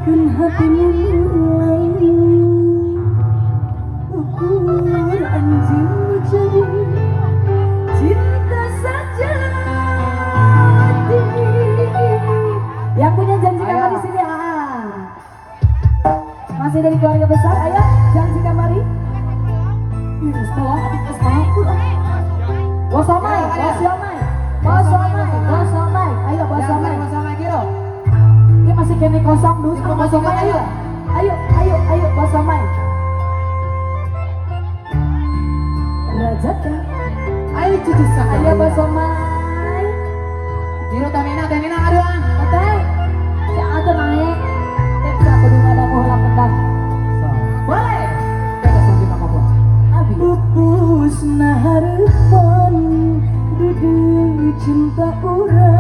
dan hatimu mulai ukur anjing jadi cinta saja yang punya janji kamar di sini masih dari keluarga besar. Ayo janji kamari setelah bos somai ayo bos somai ini masih kene kosong dulu sama bos somai. Ayo bos somai Rajaka Ayo cucu saya. ayo bos somai Dino Tamina aduh. oke jangan tuh naik kita kudu ada bola pedang boleh Kita sambil apa? pupus na harapan dudu cinta orang